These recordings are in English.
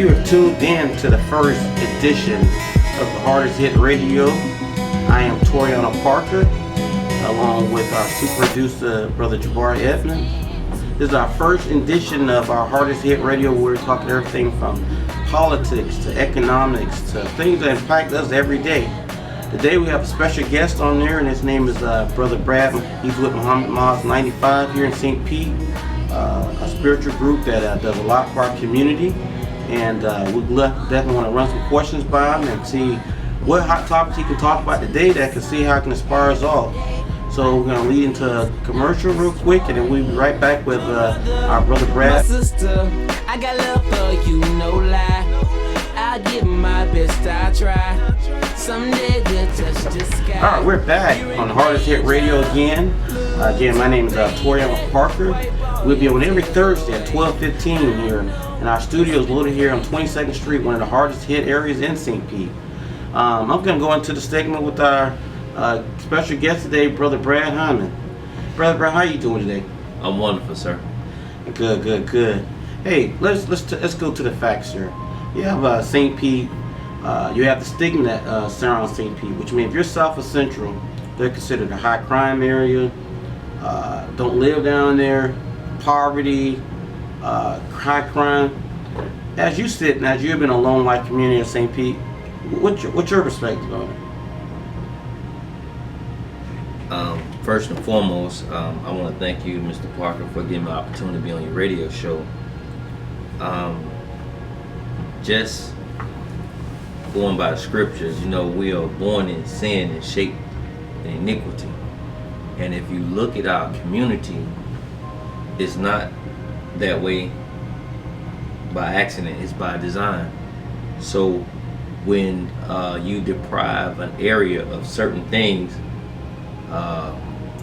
You have tuned in to the first edition of the Hardest Hit Radio. I am Toriano Parker, along with our super producer, Brother Jabbar Edmonds. This is our first edition of our Hardest Hit Radio, where we're talking everything from politics to economics to things that impact us every day. Today we have a special guest on there, and his name is Brother Brad. He's with Muhammad Maz 95 here in St. Pete, a spiritual group that does a lot for our community. And we definitely want to run some questions by him and see what hot topics he can talk about today that can see how it can inspire us all. So we're going to lead into a commercial real quick, and then we'll be right back with our Brother Brad. My sister, I got love for you, no lie. I give my best, I try. Someday we'll touch the sky. All right, we're back on the Hardest Hit Radio again. Again, my name is Toriano Parker. We'll be on every Thursday at 12:15 here. And our studio is located here on 22nd Street, one of the hardest hit areas in St. Pete. I'm going to go into the segment with our special guest today, Brother Brad Hyman. Brother Brad, how you doing today? I'm wonderful, sir. Good. Hey, let's go to the facts here. You have St. Pete. You have the stigma that surrounds St. Pete, which means if you're south of Central, they're considered a high crime area. Don't live down there. Poverty. High crime. As you sit and as you've been a lone life community in St. Pete, what's your perspective on it? First and foremost, I want to thank you, Mr. Parker, for giving me the opportunity to be on your radio show. Just going by the scriptures, we are born in sin and shaped in iniquity. And if you look at our community, it's not that way by accident, it's by design. So when you deprive an area of certain things,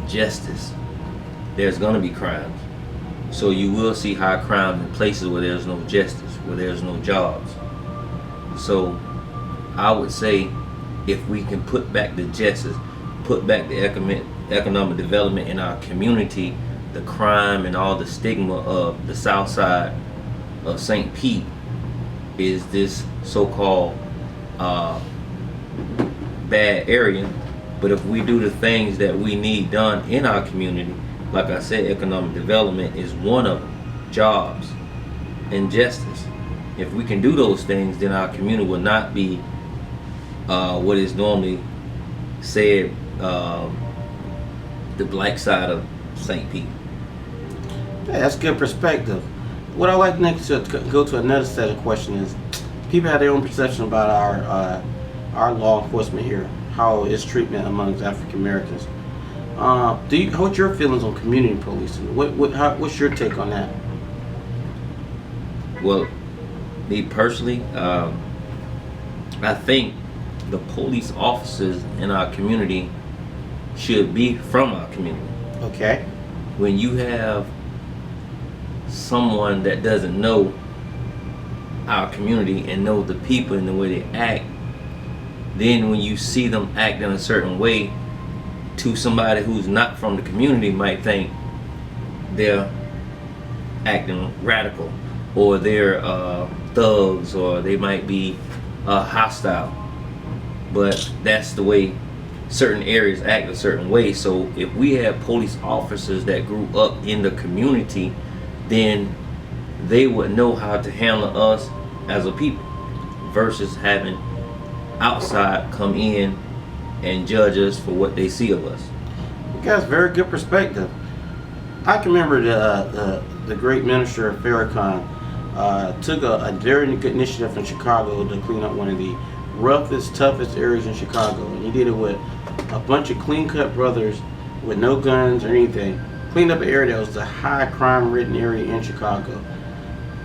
justice, there's going to be crimes. So you will see high crime in places where there's no justice, where there's no jobs. So I would say if we can put back the justice, put back the economic development in our community, the crime and all the stigma of the south side of St. Pete is this so-called bad area. But if we do the things that we need done in our community, like I said, economic development is one of them, jobs and justice. If we can do those things, then our community will not be what is normally said the black side of St. Pete. Yeah, that's good perspective. What I like next to go to another set of questions is people have their own perception about our law enforcement here, how it's treatment amongst African Americans. What's your feelings on community policing? What's your take on that? Well, me personally, I think the police officers in our community should be from our community. Okay. When you have someone that doesn't know our community and know the people and the way they act, then when you see them act in a certain way to somebody who's not from the community, might think they're acting radical, or they're thugs, or they might be hostile. But that's the way certain areas act a certain way. So if we have police officers that grew up in the community, then they would know how to handle us as a people versus having outside come in and judge us for what they see of us. You guys, very good perspective. I can remember the great minister of Farrakhan took a very good initiative in Chicago to clean up one of the roughest, toughest areas in Chicago, and he did it with a bunch of clean-cut brothers with no guns or anything. Cleaned up an area that was a high crime-ridden area in Chicago.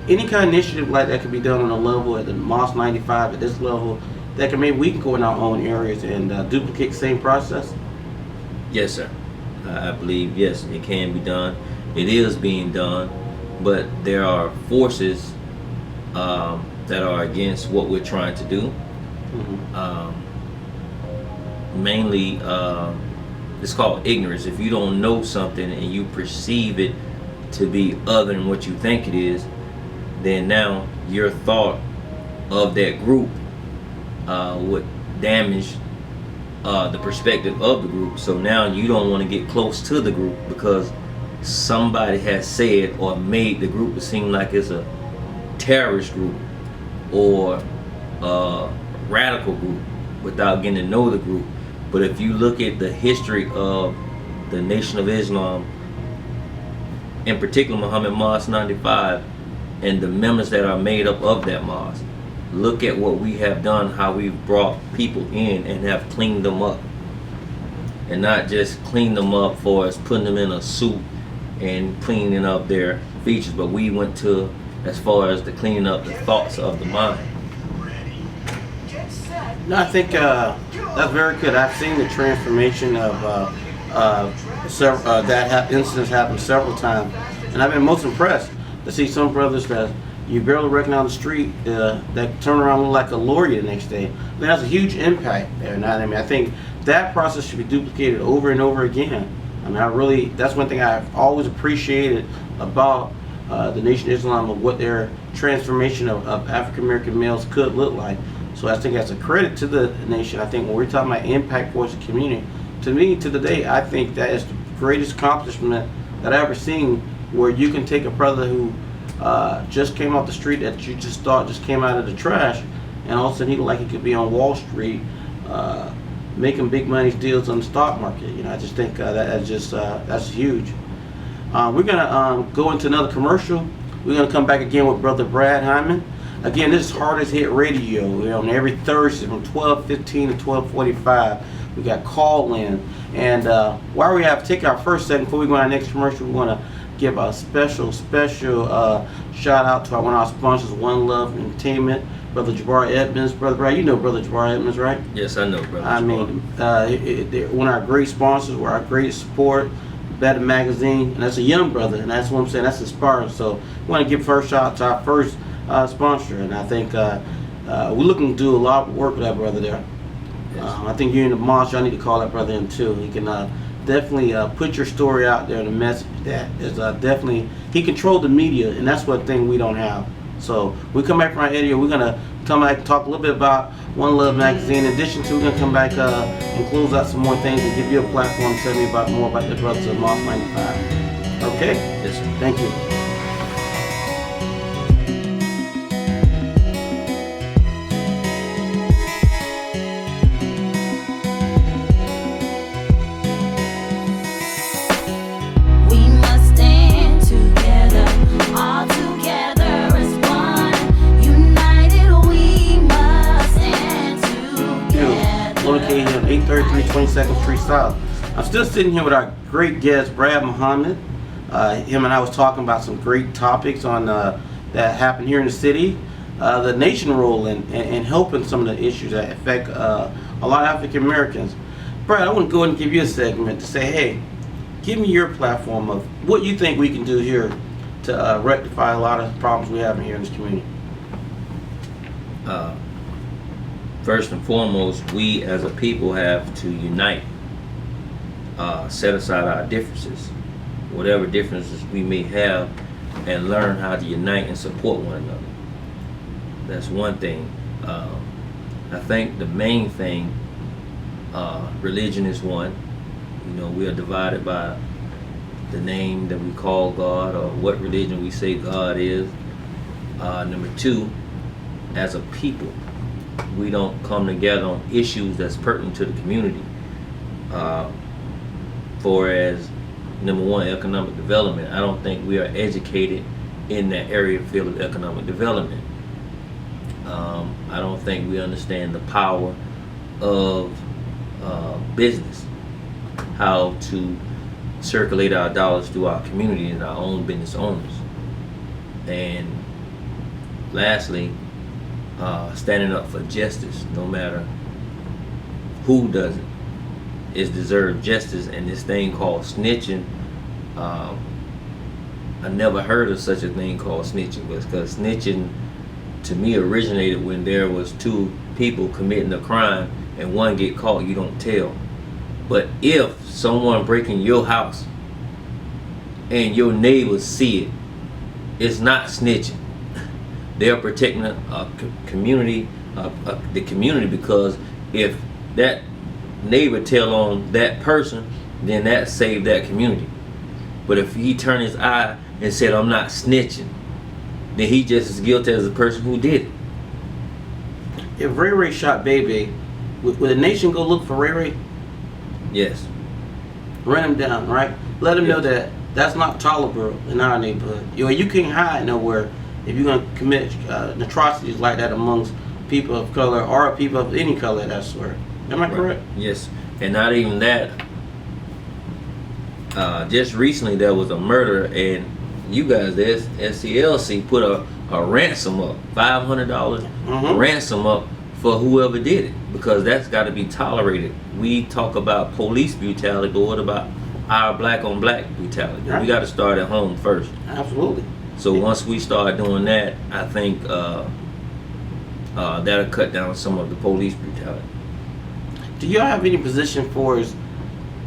Any kind of initiative like that could be done on a level at the Moss 95 at this level, that can maybe we can go in our own areas and duplicate the same process? Yes, sir. I believe, yes, it can be done. It is being done, but there are forces that are against what we're trying to do. Mm-hmm. Mainly, it's called ignorance. If you don't know something and you perceive it to be other than what you think it is, then now your thought of that group would damage the perspective of the group. So now you don't want to get close to the group because somebody has said or made the group seem like it's a terrorist group or a radical group without getting to know the group. But if you look at the history of the Nation of Islam, in particular Muhammad Mosque 95, and the members that are made up of that mosque, look at what we have done, how we've brought people in and have cleaned them up. And not just cleaned them up for us putting them in a suit and cleaning up their features, but we went to as far as the cleaning up the thoughts of the mind. No, I think that's very good. I've seen the transformation of incidents happen several times, and I've been most impressed to see some brothers that you barely recognize on the street that turn around and look like a lawyer the next day. I mean, that's a huge impact there. Now, I mean, I think that process should be duplicated over and over again. I mean, that's one thing I've always appreciated about the Nation of Islam, of what their transformation of African American males could look like. So I think that's a credit to the nation. I think when we're talking about impact towards the community, to me, to the day, I think that is the greatest accomplishment that I've ever seen, where you can take a brother who just came off the street that you just thought just came out of the trash, and all of a sudden he looked like he could be on Wall Street making big money deals on the stock market. You know, I just think that's huge. We're gonna go into another commercial. We're gonna come back again with Brother Brad Hyman. Again, this is Hardest Hit Radio. We're on every Thursday from 12:15 to 12:45. We got call in, and while we take our first segment before we go on our next commercial, we want to give a special shout out to one of our sponsors, One Love Entertainment, Brother Jabbar Edmonds. Brother Brad, you know Brother Jabbar Edmonds, right? Yes, I know, brother. I mean, they're one of our great sponsors. We're our greatest support. Better Magazine, and that's a young brother, and that's what I'm saying. That's inspiring. So we want to give first shout out to our first sponsor, and I think we're looking to do a lot of work with that brother there. Yes. I think you're in the mosque. I need to call that brother in too. He can definitely put your story out there, and the message that is definitely, he controlled the media, and that's one thing we don't have. So we come back from our area. We're gonna come back and talk a little bit about One Love Magazine. In addition to, we're gonna come back and close out some more things and give you a platform to tell me more about the brothers of Mosque 95. Okay? Yes, sir. Thank you. Located on 833 22nd Street South. I'm still sitting here with our great guest, Brad Muhammad. Him and I was talking about some great topics on that happened here in the city. The nation role in helping some of the issues that affect a lot of African Americans. Brad, I want to go ahead and give you a segment to say, hey, give me your platform of what you think we can do here to rectify a lot of problems we have here in this community. First and foremost, we as a people have to unite, set aside our differences, whatever differences we may have, and learn how to unite and support one another. That's one thing. I think the main thing, religion is one. You know, we are divided by the name that we call God, or what religion we say God is. Number two, as a people, we don't come together on issues that's pertinent to the community. For as number one, economic development, I don't think we are educated in that area field of economic development. I don't think we understand the power of business, how to circulate our dollars through our community and our own business owners. And lastly, standing up for justice, no matter who does it, is deserved justice. And this thing called snitching, I never heard of such a thing called snitching, because snitching to me originated when there was two people committing a crime and one get caught, you don't tell. But if someone breaking your house and your neighbors see it, it's not snitching. they're protecting community, the community, because if that neighbor tell on that person, then that saved that community. But if he turned his eye and said, I'm not snitching, then he just as guilty as the person who did it. If Ray Ray shot Baby, would the nation go look for Ray Ray? Yes. Run him down, right? Let him know that that's not tolerable in our neighborhood. You can't hide nowhere if you're going to commit atrocities like that amongst people of color or people of any color, that sort. Am I correct? Yes. And not even that. Just recently there was a murder, and you guys, the SCLC, put a ransom up, $500 ransom up for whoever did it, because that's got to be tolerated. We talk about police brutality, but what about our black on black brutality? Right. We got to start at home first. Absolutely. So once we start doing that, I think that'll cut down some of the police brutality. Do y'all have any position for us?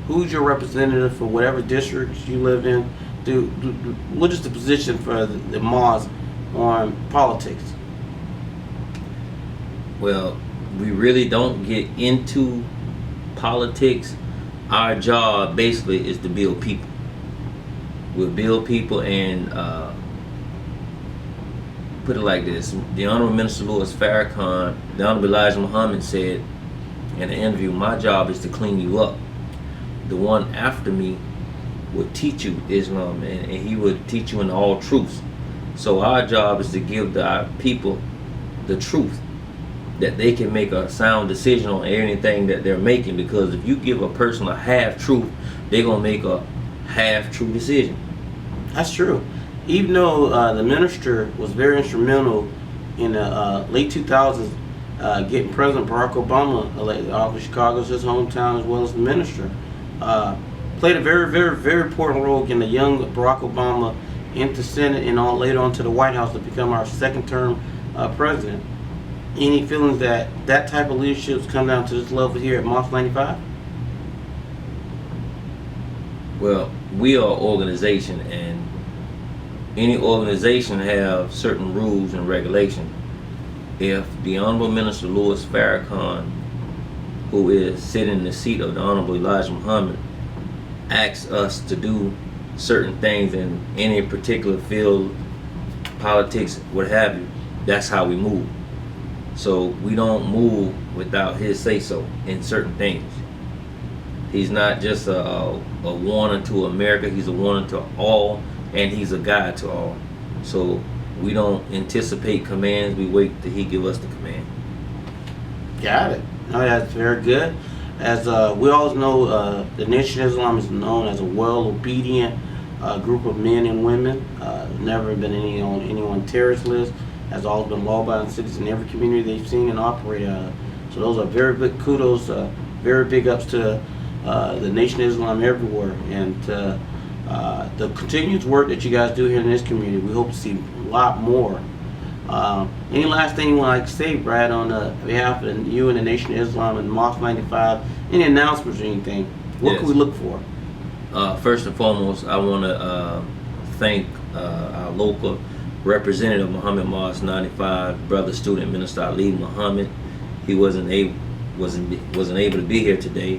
Who's your representative for whatever districts you live in? What is the position for the Moss on politics? Well, we really don't get into politics. Our job basically is to build people. We'll build people, and put it like this. The Honorable Minister Louis Farrakhan, the Honorable Elijah Muhammad said in an interview, my job is to clean you up. The one after me would teach you Islam, and he would teach you in all truths. So our job is to give our people the truth, that they can make a sound decision on anything that they're making, because if you give a person a half truth, they're going to make a half true decision. That's true. Even though the minister was very instrumental in the late 2000s getting President Barack Obama elected, off of Chicago's his hometown, as well as the minister, played a very, very, very important role getting the young Barack Obama into Senate and later on to the White House to become our second term president. Any feelings that that type of leadership's come down to this level here at Moss 95? Well, we are an organization, and any organization have certain rules and regulations. If the Honorable Minister Louis Farrakhan, who is sitting in the seat of the Honorable Elijah Muhammad, asks us to do certain things in any particular field, politics, what have you, that's how we move. So we don't move without his say-so in certain things. He's not just a warner to America, he's a warner to all, and he's a guide to all. So we don't anticipate commands, we wait till he give us the command. Got it. No, that's very good. As we all know, the Nation of Islam is known as a well-obedient group of men and women. Never been any on anyone's terrorist list. Has always been law-abiding citizens in every community they've seen and operated. So those are very big kudos, very big ups to the Nation of Islam everywhere, and the continuous work that you guys do here in this community. We hope to see a lot more. Any last thing you want to say, Brad, on behalf of you and the Nation of Islam and Moss 95? Any announcements or anything? What can we look for? First and foremost, I want to thank our local representative, Muhammad Moss 95, brother student Minister Ali Muhammad. He wasn't able to be here today.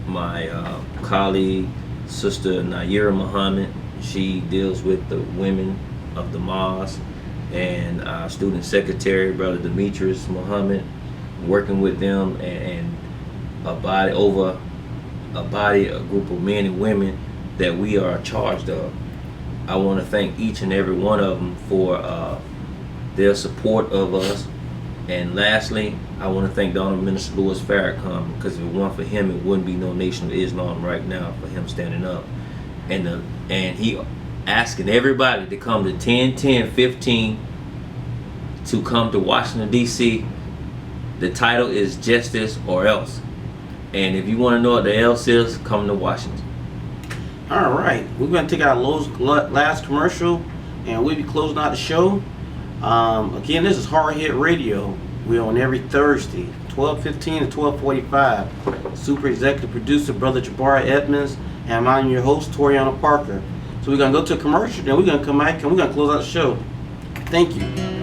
My colleague, Sister Naira Muhammad, she deals with the women of the mosque, and our student secretary, brother Demetrius Muhammad, working with them and a group of men and women that we are charged of. I want to thank each and every one of them for their support of us. And lastly, I want to thank the Honorable Minister Louis Farrakhan, because if it weren't for him, it wouldn't be no Nation of Islam right now, for him standing up. And he asking everybody to come to 10/10/15 to come to Washington, D.C. The title is Justice or Else. And if you want to know what the else is, come to Washington. All right, we're going to take our last commercial, and we'll be closing out the show. Again, this is Hard Hit Radio. We're on every Thursday, 12:15 to 12:45. Super executive producer, Brother Jabari Edmonds, and I'm your host, Toriano Parker. So we're going to go to a commercial, then we're going to come back, and we're going to close out the show. Thank you.